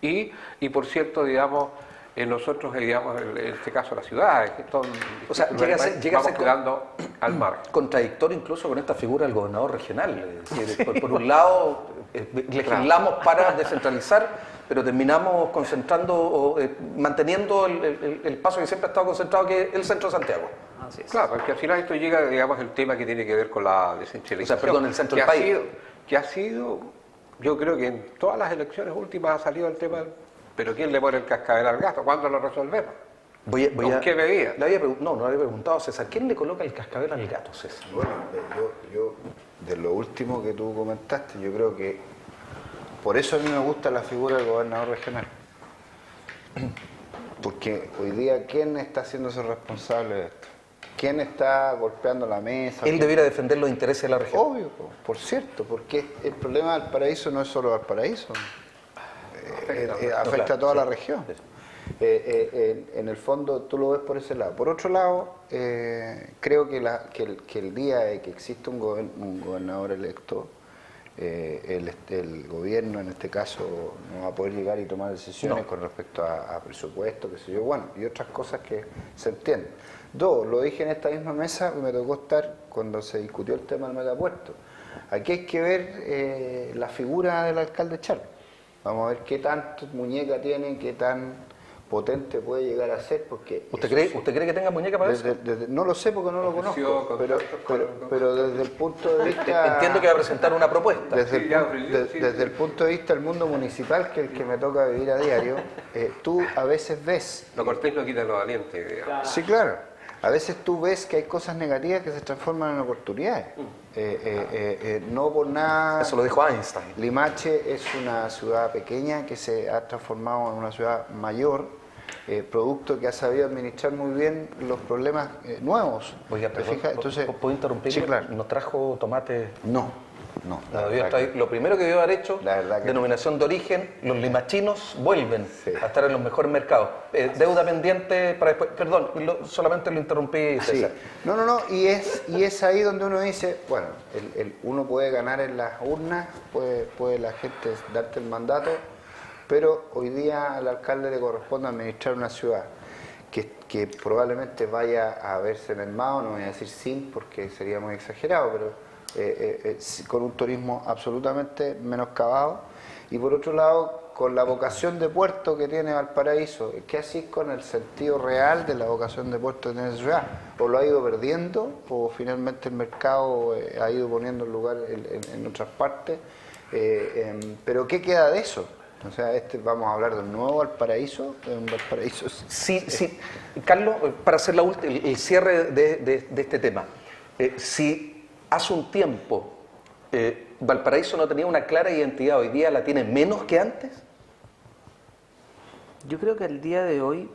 C: y por cierto, digamos, nosotros, digamos, en este caso las ciudades, que son,
A: o sea, llega a ser
C: quedando al margen.
A: Contradictorio incluso con esta figura del gobernador regional. Es decir, por un lado, legislamos para descentralizar, pero terminamos concentrando o manteniendo el paso que siempre ha estado concentrado, que es el centro de Santiago.
B: Así es.
C: Claro, porque al final esto llega, digamos, el tema que tiene que ver con la descentralización.
A: O sea, perdón, el centro del país.
C: Que ha sido, yo creo que en todas las elecciones últimas ha salido el tema, pero ¿quién le pone el cascabel al gato? ¿Cuándo lo resolvemos? ¿Con qué medida?
A: No le había preguntado a César, ¿quién le coloca el cascabel al gato, César?
D: Bueno, yo de lo último que tú comentaste, yo creo que por eso a mí me gusta la figura del gobernador regional. Porque hoy día, ¿quién está haciéndose responsable de esto? ¿Quién está golpeando la mesa?
A: Él debiera defender los intereses de la región.
D: Obvio, por cierto, porque el problema del Valparaíso no es solo Valparaíso, afecta a toda la región. En el fondo tú lo ves por ese lado. Por otro lado, creo que el día de que existe un gobernador electo, el gobierno en este caso no va a poder llegar y tomar decisiones con respecto a presupuesto, qué sé yo, bueno, y otras cosas que se entienden. Dos, lo dije en esta misma mesa, me tocó estar cuando se discutió el tema del megapuerto. Aquí hay que ver la figura del alcalde Char. Vamos a ver qué tanto muñeca tiene, qué tan potente puede llegar a ser, porque...
A: ¿Usted cree que tenga muñeca para eso?
D: No lo sé porque no lo conozco, pero desde el punto de vista...
A: Entiendo que va a presentar una propuesta.
D: Desde el punto de vista del mundo municipal, que es el que me toca vivir a diario, tú a veces ves...
C: Lo cortés no quita los valientes, digamos.
D: Sí, claro. A veces tú ves que hay cosas negativas que se transforman en oportunidades. No por nada...
A: Eso lo dijo Einstein.
D: Limache es una ciudad pequeña que se ha transformado en una ciudad mayor producto que ha sabido administrar muy bien los problemas nuevos.
A: Oiga,
D: ¿Te
A: perdón,
D: fijas? Entonces,
A: ¿puedo interrumpir?
D: Sí, claro.
A: ¿No trajo tomate?
D: No.
A: No, lo primero que debió haber hecho,
D: La verdad que
A: denominación de origen, los limachinos vuelven
D: Sí.
A: a estar en los mejores mercados. Deuda pendiente para después, perdón, solamente lo interrumpí,
D: Sí.
A: César.
D: No, y es ahí donde uno dice, bueno, uno puede ganar en las urnas, puede la gente darte el mandato, pero hoy día al alcalde le corresponde administrar una ciudad que probablemente vaya a verse mermado, no voy a decir sin, porque sería muy exagerado, pero con un turismo absolutamente menoscabado, y por otro lado con la vocación de puerto que tiene Valparaíso. ¿Qué así con el sentido real de la vocación de puerto que tiene esa ciudad? ¿O lo ha ido perdiendo o finalmente el mercado ha ido poniendo en lugar en otras partes? Pero ¿qué queda de eso? O sea, vamos a hablar del nuevo Valparaíso, de un Valparaíso.
A: Sí. Carlos, para hacer el cierre de este tema, si hace un tiempo Valparaíso no tenía una clara identidad, ¿hoy día la tiene menos que antes?
B: Yo creo que al día de hoy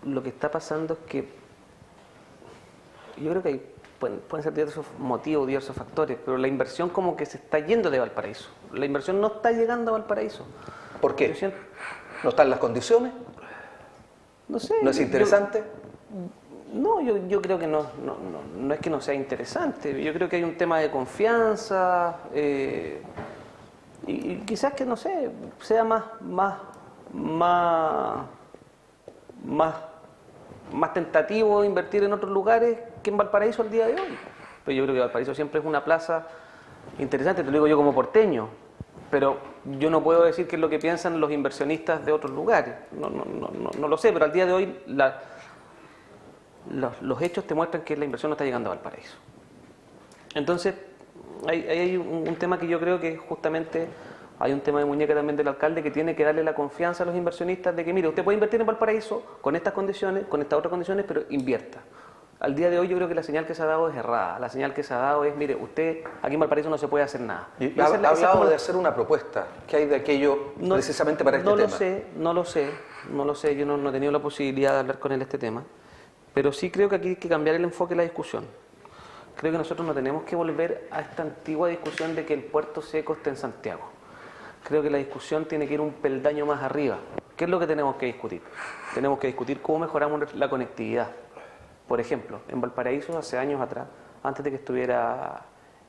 B: lo que está pasando es que yo creo que pueden ser diversos motivos, diversos factores, pero la inversión como que se está yendo de Valparaíso. La inversión no está llegando a Valparaíso.
A: ¿Por qué?
B: Yo siento-
A: ¿No están las condiciones?
B: no sé.
A: ¿No es interesante?
B: Yo creo que no es que no sea interesante. Yo creo que hay un tema de confianza y quizás que, no sé, sea más tentativo invertir en otros lugares que en Valparaíso al día de hoy. Pero yo creo que Valparaíso siempre es una plaza interesante, te lo digo yo como porteño, pero yo no puedo decir qué es lo que piensan los inversionistas de otros lugares. No lo sé, pero al día de hoy los hechos te muestran que la inversión no está llegando a Valparaíso. Entonces, hay un tema que yo creo que justamente hay un tema de muñeca también del alcalde, que tiene que darle la confianza a los inversionistas de que, mire, usted puede invertir en Valparaíso con estas condiciones, con estas otras condiciones, pero invierta. Al día de hoy yo creo que la señal que se ha dado es errada. La señal que se ha dado es, mire, usted aquí en Valparaíso no se puede hacer nada.
A: Y ha hablado de hacer una propuesta. ¿Qué hay de aquello precisamente para este tema?
B: No lo sé. Yo no he tenido la posibilidad de hablar con él este tema. Pero sí creo que aquí hay que cambiar el enfoque de la discusión. Creo que nosotros no tenemos que volver a esta antigua discusión de que el puerto seco esté en Santiago. Creo que la discusión tiene que ir un peldaño más arriba. ¿Qué es lo que tenemos que discutir? Tenemos que discutir cómo mejoramos la conectividad. Por ejemplo, en Valparaíso, hace años atrás, antes de que estuviera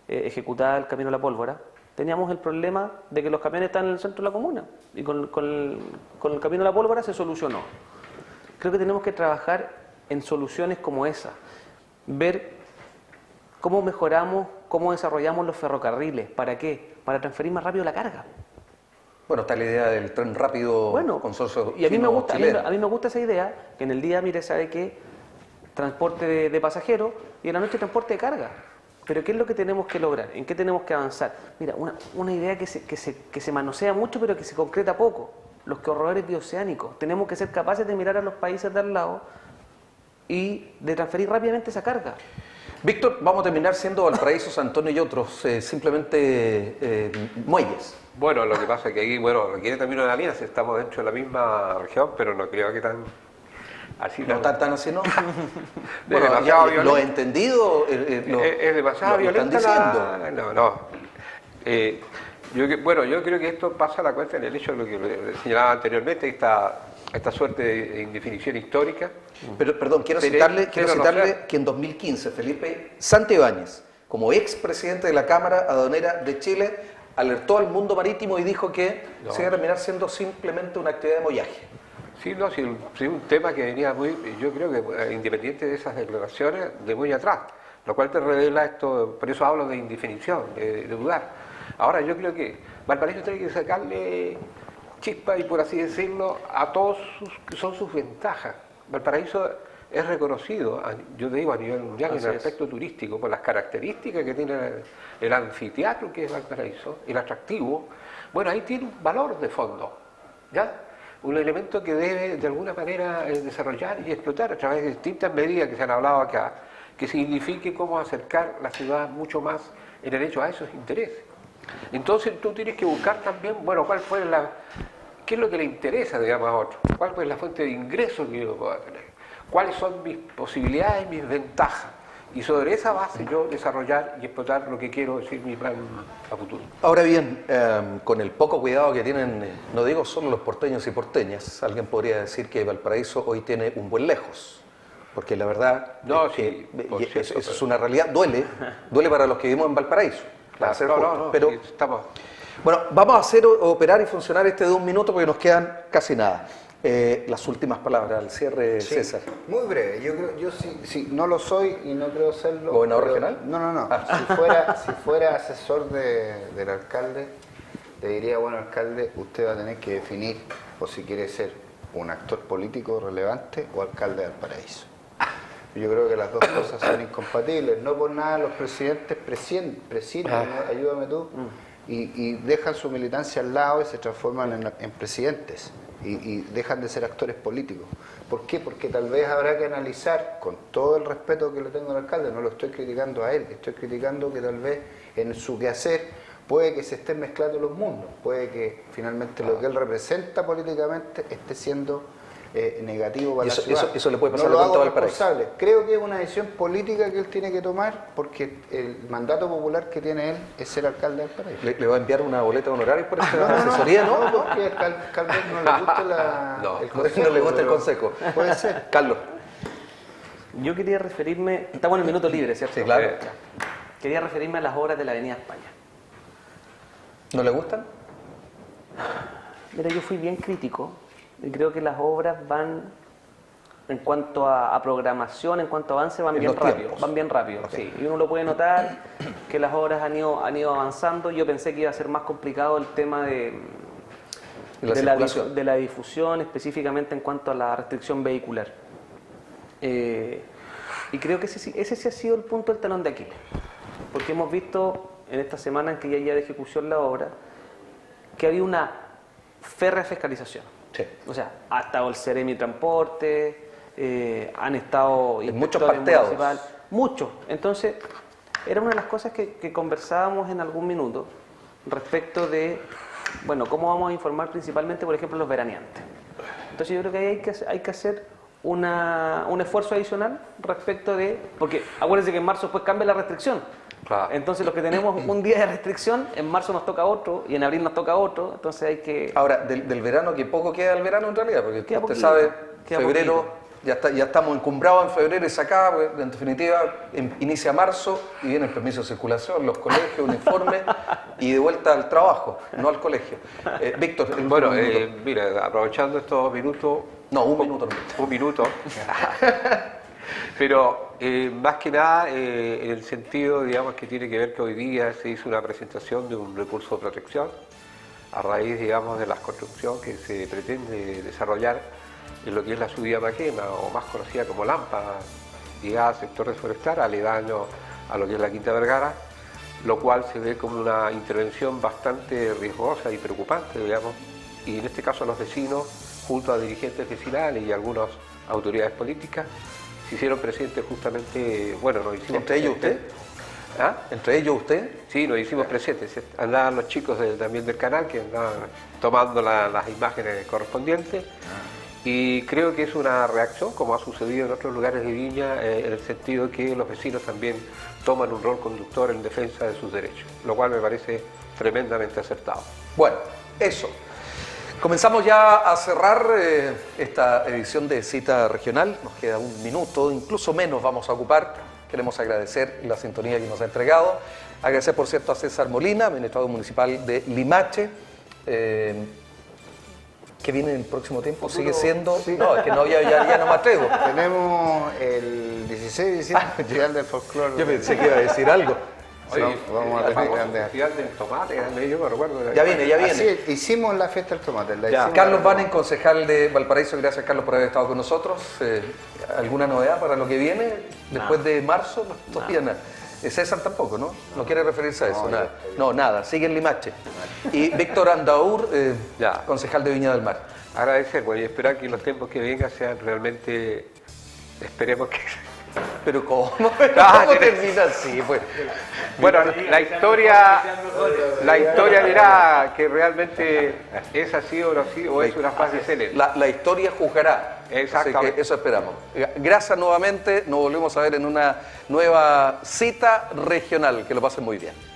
B: ejecutada el Camino a la Pólvora, teníamos el problema de que los camiones están en el centro de la comuna. Y con el Camino a la Pólvora se solucionó. Creo que tenemos que trabajar en soluciones como esa, ver cómo mejoramos, cómo desarrollamos los ferrocarriles. ¿Para qué? Para transferir más rápido la carga.
A: Bueno, está la idea del tren rápido consorcio.
B: Y a mí me gusta,
A: chileno.
B: a mí me gusta esa idea, que en el día, mire, sabe que transporte de pasajeros y en la noche transporte de carga. Pero ¿qué es lo que tenemos que lograr? ¿En qué tenemos que avanzar? Mira, una idea que se manosea mucho pero que se concreta poco. Los corredores bioceánicos. Tenemos que ser capaces de mirar a los países de al lado y de transferir rápidamente esa carga.
A: Víctor, vamos a terminar siendo Valparaíso, San Antonio y otros, simplemente muelles.
C: Bueno, lo que pasa es que aquí, requiere también una alianza. Estamos dentro de la misma región, pero no creo que tan así.
A: No tan así, ¿no?
C: Bueno,
A: lo he entendido.
C: Es demasiado violenta. Yo creo que esto pasa a la cuenta en el hecho de lo que le señalaba anteriormente, esta suerte de indefinición histórica.
A: Pero, perdón, quiero citarle que en 2015 Felipe Santibáñez, como expresidente de la Cámara Aduanera de Chile, alertó al mundo marítimo y dijo que se iba a terminar siendo simplemente una actividad de mollaje.
C: Sí, un tema que venía yo creo que independiente de esas declaraciones, de muy atrás, lo cual te revela esto, por eso hablo de indefinición, de dudar. Ahora, yo creo que Valparaíso tiene que sacarle chispa y, por así decirlo, a todos que son sus ventajas. Valparaíso es reconocido, yo te digo, a nivel mundial, en el aspecto turístico, por las características que tiene el anfiteatro que es Valparaíso, el atractivo. Bueno, ahí tiene un valor de fondo, ¿ya? Un elemento que debe de alguna manera desarrollar y explotar a través de distintas medidas que se han hablado acá, que signifique cómo acercar la ciudad mucho más en el hecho a esos intereses. Entonces tú tienes que buscar también, bueno, ¿Qué es lo que le interesa, digamos, a otro? ¿Cuál es la fuente de ingreso que yo pueda tener? ¿Cuáles son mis posibilidades, mis ventajas? Y sobre esa base yo desarrollar y explotar lo que quiero decir mi plan a futuro.
A: Ahora bien, con el poco cuidado que tienen, no digo solo los porteños y porteñas, alguien podría decir que Valparaíso hoy tiene un buen lejos. Porque la verdad
C: No,
A: es
C: sí,
A: que
C: por cierto,
A: eso es
C: pero-
A: una realidad, duele para los que vivimos en Valparaíso. Para ser justos. Pero
C: sí, estamos...
A: bueno, vamos a hacer operar y funcionar este de 1 minuto porque nos quedan casi nada. Las últimas palabras al cierre,
D: Sí,
A: César.
D: muy breve. Yo sí, no lo soy y no creo serlo.
A: ¿Gobernador
D: pero-
A: regional?
D: No.
A: Ah.
D: Si fuera asesor del alcalde, le diría, bueno, alcalde, usted va a tener que definir o si quiere ser un actor político relevante o alcalde de Valparaíso. Yo creo que las dos cosas son incompatibles. No por nada los presidentes presiden, ayúdame tú, y dejan su militancia al lado y se transforman en presidentes y dejan de ser actores políticos. ¿Por qué? Porque tal vez habrá que analizar, con todo el respeto que le tengo al alcalde, no lo estoy criticando a él, estoy criticando que tal vez en su quehacer puede que se estén mezclando los mundos, puede que finalmente lo que él representa políticamente esté siendo negativo para
A: Eso-
D: la ciudad.
A: eso le puede pasar
D: no lo
A: a Punta
D: hago
A: Valparaíso.
D: responsable. Creo que es una decisión política que él tiene que tomar porque el mandato popular que tiene él es ser alcalde del Valparaíso.
A: ¿Le va a enviar una boleta de honorarios por esta asesoría, no?
D: porque tal vez no le guste el consejo.
A: No le gusta el
D: pero
A: consejo.
D: Puede ser.
A: Carlos.
B: Yo quería referirme, estamos en el minuto libre, ¿cierto?
A: Sí, claro.
B: Quería referirme a las obras de la Avenida España.
A: ¿No le gustan?
B: Mira, yo fui bien crítico y creo que las obras van, en cuanto a programación, en cuanto a avance, van
A: En
B: bien
A: los
B: rápido.
A: tiempos.
B: Van bien rápido, sí. Y uno lo puede notar que las obras han ido avanzando. Yo pensé que iba a ser más complicado el tema
A: Y la circulación.
B: de la difusión, específicamente en cuanto a la restricción vehicular. Y creo que ese sí ha sido el punto del talón de Aquiles. Porque hemos visto en esta semana en que ya de ejecución la obra, que había una férrea fiscalización.
A: Sí.
B: O sea, ha estado el Ceremi Transporte, han estado
A: En muchos
B: inspectores
A: parteados.
B: municipales, muchos. Entonces, era una de las cosas que conversábamos en algún minuto respecto de, bueno, cómo vamos a informar principalmente, por ejemplo, los veraneantes. Entonces, yo creo que ahí hay que hacer un esfuerzo adicional respecto de, porque acuérdense que en marzo después cambia la restricción.
C: Claro.
B: Entonces los que tenemos un día de restricción, en marzo nos toca otro y en abril nos toca otro, entonces hay que...
A: Ahora, del verano, que poco queda el verano en realidad, porque
B: Queda
A: usted
B: poquito,
A: sabe,
B: queda
A: febrero,
B: poquito.
A: ya estamos encumbrados en febrero y se acaba, pues, en definitiva, inicia marzo y viene el permiso de circulación, los colegios, uniformes y de vuelta al trabajo, no al colegio. Víctor, el
C: Bueno,
A: último minuto.
C: mira, aprovechando estos minutos...
A: No, un minuto no.
C: Un minuto. Pero más que nada en el sentido, digamos, que tiene que ver que hoy día se hizo una presentación de un recurso de protección a raíz, digamos, de la construcción que se pretende desarrollar en lo que es la subida Maquena, o más conocida como Lampa, llegada al sector de Forestal, aledaño a lo que es la Quinta Vergara, lo cual se ve como una intervención bastante riesgosa y preocupante, digamos, y en este caso los vecinos, junto a dirigentes vecinales y algunas autoridades políticas, se hicieron presentes justamente, bueno, nos hicimos
A: ¿Entre ellos
C: presentes.
A: usted?
C: ¿Ah?
A: ¿Entre ellos usted?
C: Sí, nos hicimos presentes. Andaban los chicos también del canal que andaban tomando las imágenes correspondientes. Y creo que es una reacción, como ha sucedido en otros lugares de Viña, en el sentido que los vecinos también toman un rol conductor en defensa de sus derechos, lo cual me parece tremendamente acertado.
A: Bueno, eso. Comenzamos ya a cerrar esta edición de Cita Regional. Nos queda 1 minuto, incluso menos vamos a ocupar. Queremos agradecer la sintonía que nos ha entregado. Agradecer, por cierto, a César Molina, administrador municipal de Limache. ¿Qué viene en el próximo tiempo? ¿Sigue siendo?
D: sí.
A: No, es que no, ya no me atrevo.
D: Tenemos el 16 de diciembre, el Festival del Folclore.
A: Yo pensé que iba a decir algo.
D: Vamos a tener grandes.
C: Festival del tomate, yo me recuerdo.
A: Ya viene.
D: Así es, hicimos la fiesta del tomate. la hicimos
A: Carlos
D: la-
A: Vanen, concejal de Valparaíso, gracias Carlos por haber estado con nosotros. ¿Alguna novedad para lo que viene después de marzo? No, todavía nada. César tampoco, ¿no? No quiere referirse a eso, nada. No, nada, sigue en Limache. Y Víctor Andaur,
C: Ya.
A: concejal de Viña del Mar.
C: Agradecer, bueno, y esperar que los tiempos que vengan sean realmente, esperemos que
A: Pero ¿cómo?
C: Ah,
A: ¿Cómo termina así? Pues?
C: Bueno, la historia dirá que realmente es así o no así, o es una fase célebre.
A: La historia juzgará.
C: Exactamente.
A: Así que eso esperamos. Gracias nuevamente. Nos volvemos a ver en una nueva cita regional. Que lo pasen muy bien.